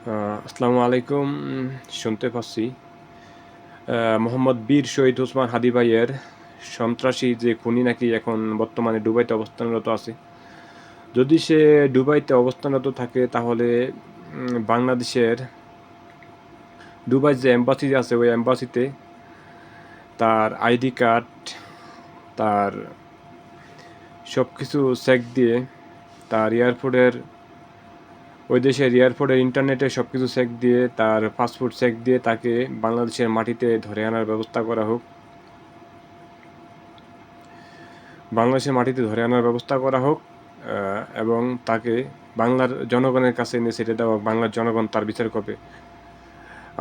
আসসালামু আলাইকুম। শুনতে পাচ্ছি মোহাম্মদ বীর শহীদ ওসমান হাদী ভাইয়ের সন্ত্রাসী যে খুনি নাকি এখন বর্তমানে দুবাইতে অবস্থানরত আছে। যদি সে দুবাইতে অবস্থানরত থাকে তাহলে বাংলাদেশের দুবাই যে এম্বাসি আছে ওই এম্বাসিতে তার আইডি কার্ড, তার সব কিছু চেক দিয়ে, তার এয়ারপোর্টের ওই দেশের এয়ারপোর্টের ইন্টারনেটে সব কিছু চেক দিয়ে, তার পাসপোর্ট চেক দিয়ে তাকে বাংলাদেশের মাটিতে ধরে আনার ব্যবস্থা করা হোক। বাংলাদেশের মাটিতে ধরে আনার ব্যবস্থা করা হোক এবং তাকে বাংলার জনগণের কাছে এনে ছেড়ে দেওয়া হোক। বাংলার জনগণ তার বিচার করবে।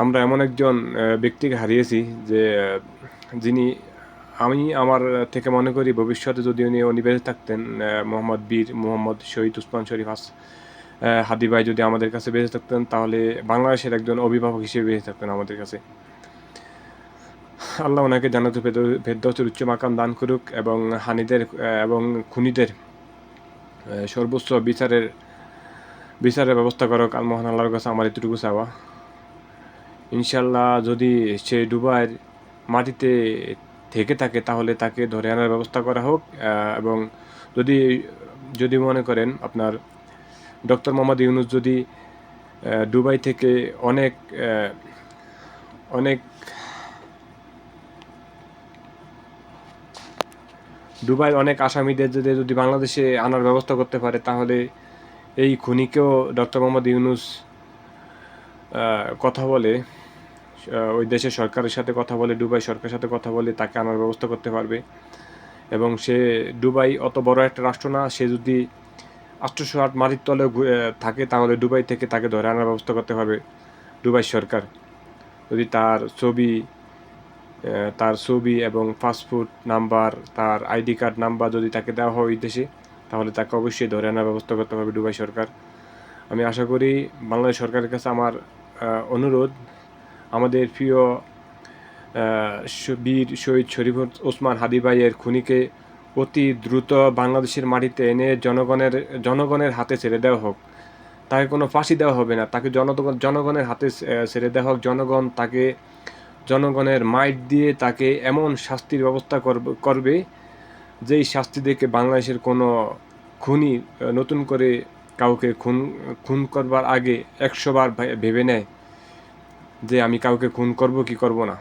আমরা এমন একজন ব্যক্তিকে হারিয়েছি যে যিনি আমি আমার থেকে মনে করি ভবিষ্যতে যদি উনি বেঁচে থাকতেন, মোহাম্মদ শহীদ ওসমান শরীফ হাদী ভাই যদি আমাদের কাছে বেঁচে থাকতেন তাহলে বাংলাদেশের একজন অভিভাবক হিসেবে বেঁচে থাকতেন আমাদের কাছে। আল্লাহ ওনাকে জান্নাতুল ফেরদাউসের উচ্চ মাকাম দান করুক এবং হানিদের এবং খুনিদের সর্বোচ্চ বিচারের ব্যবস্থা করুক। মহান আল্লাহর কাছে আমার এতটুকু চাওয়া। ইনশাল্লাহ যদি সে দুবাইয়ের মাটিতে থেকে থাকে তাহলে তাকে ধরে আনার ব্যবস্থা করা হোক এবং যদি মনে করেন আপনার ডক্টর মোহাম্মদ ইউনূস যদি দুবাই থেকে অনেক দুবাইয়ের অনেক আসামিদের যদি বাংলাদেশে আনার ব্যবস্থা করতে পারে তাহলে এই খুনিকেও ডক্টর মোহাম্মদ ইউনূস কথা বলে ওই দেশের সরকারের সাথে কথা বলে, দুবাই সরকারের সাথে কথা বলে তাকে আনার ব্যবস্থা করতে পারবে। এবং সে দুবাই অত বড় একটা রাষ্ট্র না, সে যদি 800 হাত মাটির তলে থাকে তাহলে দুবাই থেকে তাকে ধরে আনার ব্যবস্থা করতে পারবে দুবাই সরকার। যদি তার ছবি এবং পাসপোর্ট নাম্বার, তার আইডি কার্ড নাম্বার যদি তাকে দেওয়া হয় ওই দেশে, তাহলে তাকে অবশ্যই ধরে আনার ব্যবস্থা করতে পারবে দুবাই সরকার। আমি আশা করি বাংলাদেশ সরকারের কাছে আমার অনুরোধ, আমাদের প্রিয় বীর শহীদ শরীফ ওসমান হাদী ভাইয়ের খুনিকে অতি দ্রুত বাংলাদেশের মাটিতে এনে জনগণের হাতে ছেড়ে দেওয়া হোক। তাকে কোনো ফাঁসি দেওয়া হবে না, তাকে জনগণের হাতে ছেড়ে দেওয়া হোক। জনগণের মাইট দিয়ে তাকে এমন শাস্তির ব্যবস্থা করবে যেই শাস্তি দেখে বাংলাদেশের কোনো খুনি নতুন করে কাউকে খুন করবার আগে 100 বার ভেবে নেয় যে আমি কাউকে খুন করব কি করব না।